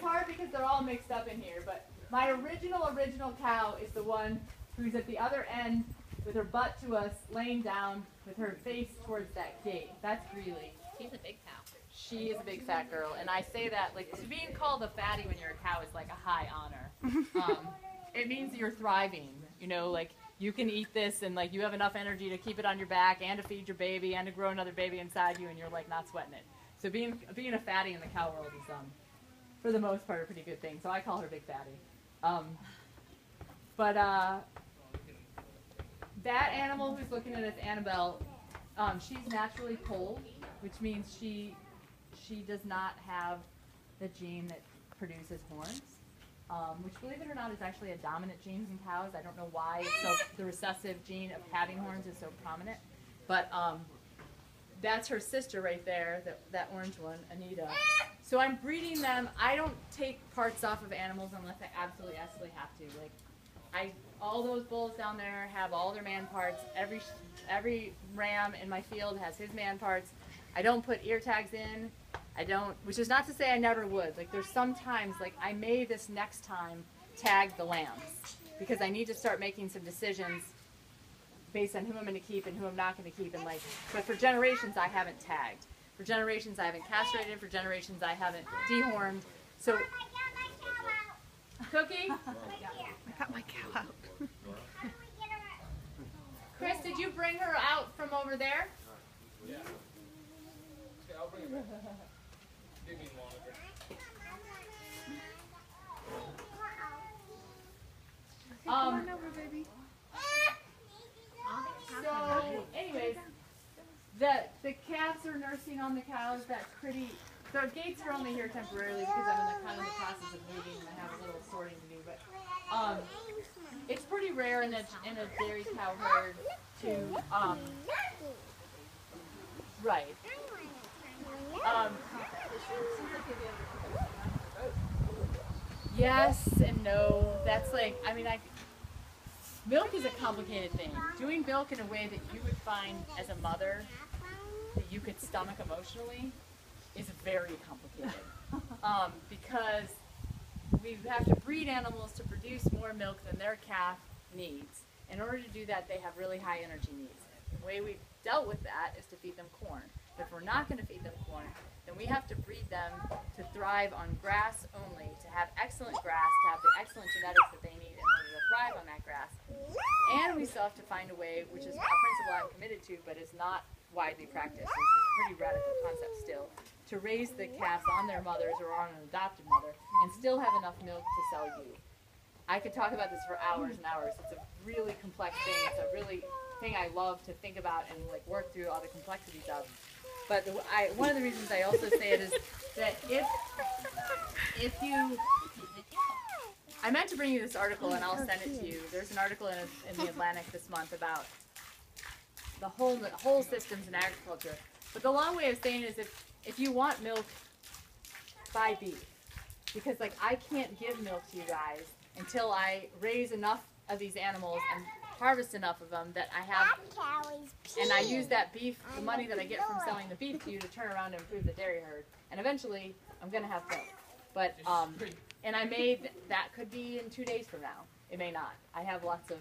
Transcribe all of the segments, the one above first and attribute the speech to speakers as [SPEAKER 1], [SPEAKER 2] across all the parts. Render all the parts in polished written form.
[SPEAKER 1] hard because they're all mixed up in here, but my original cow is the one who's at the other end with her butt to us, laying down with her face towards that gate. That's Greeley.
[SPEAKER 2] She's a big cow.
[SPEAKER 1] She is a big fat girl, and I say that, like, being called a fatty when you're a cow is like a high honor. It means you're thriving, you know, like you can eat this and like you have enough energy to keep it on your back and to feed your baby and to grow another baby inside you, and you're like not sweating it. So being a fatty in the cow world is for the most part a pretty good thing. So I call her Big Fatty. That animal who's looking at us, Annabelle, she's naturally cold, which means she does not have the gene that produces horns, which, believe it or not, is actually a dominant gene in cows. I don't know why the recessive gene of having horns is so prominent, but that's her sister right there, that orange one, Anita. So I'm breeding them. I don't take parts off of animals unless I absolutely have to. Like, all those bulls down there have all their man parts. Every ram in my field has his man parts. I don't put ear tags in. I don't, which is not to say I never would. Like, there's sometimes, like, I may this next time tag the lambs because I need to start making some decisions based on who I'm going to keep and who I'm not going to keep. And like, but for generations I haven't tagged. For generations I haven't castrated. For generations I haven't dehorned. So, Cookie?
[SPEAKER 3] I got my cow out.
[SPEAKER 1] Chris, did you bring her out from over there?
[SPEAKER 4] Yeah. Okay, I'll bring her back. Give me one of her.
[SPEAKER 3] Come on over, baby.
[SPEAKER 1] So, anyways, the calves are nursing on the cows. That's pretty. The gates are only here temporarily because I'm in the kind of the process of moving and I have a little sorting to do. But it's pretty rare in a dairy cow herd to right. Yes and no. That's like, I mean, milk is a complicated thing. Doing milk in a way that you would find as a mother that you could stomach emotionally is very complicated. Because we have to breed animals to produce more milk than their calf needs. In order to do that, they have really high energy needs. The way we've dealt with that is to feed them corn. But if we're not going to feed them corn, then we have to breed them to thrive on grass only, to have excellent grass, to have the excellent genetics that they need in order to thrive on that grass. And we still have to find a way, which is a principle I'm committed to, but is not widely practiced. It's a pretty radical concept still, to raise the calves on their mothers or on an adopted mother and still have enough milk to sell you. I could talk about this for hours and hours. It's a really complex thing. It's a really thing I love to think about and like work through all the complexities of. But one of the reasons I also say it is that if you, I meant to bring you this article and I'll send it to you. There's an article in the Atlantic this month about the whole systems in agriculture. But the long way of saying it is if you want milk, buy beef. Because like I can't give milk to you guys until I raise enough of these animals and harvest enough of them that I have, and I use that beef, the money that I get from selling the beef to you to turn around and improve the dairy herd. And eventually I'm going to have milk. But, and that could be in 2 days from now. It may not. I have lots of,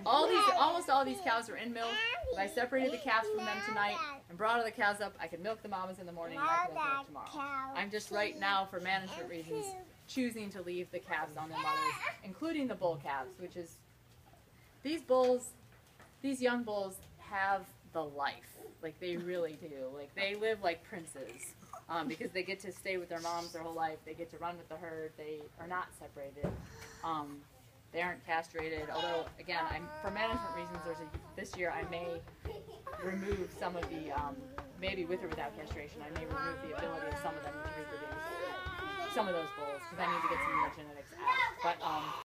[SPEAKER 1] almost all these cows are in milk. If I separated the calves from them tonight and brought all the cows up, I could milk the mamas in the morning and I could milk tomorrow. I'm just right now, for management reasons, choosing to leave the calves on their mothers, including the bull calves, which is, these young bulls have the life. Like they really do. Like they live like princes because they get to stay with their moms their whole life. They get to run with the herd. They are not separated. They aren't castrated. Although, again, for management reasons, this year I may remove some of the, maybe with or without castration, I may remove the ability of some of them to reproduce some of those bulls because I need to get some of the genetics out. But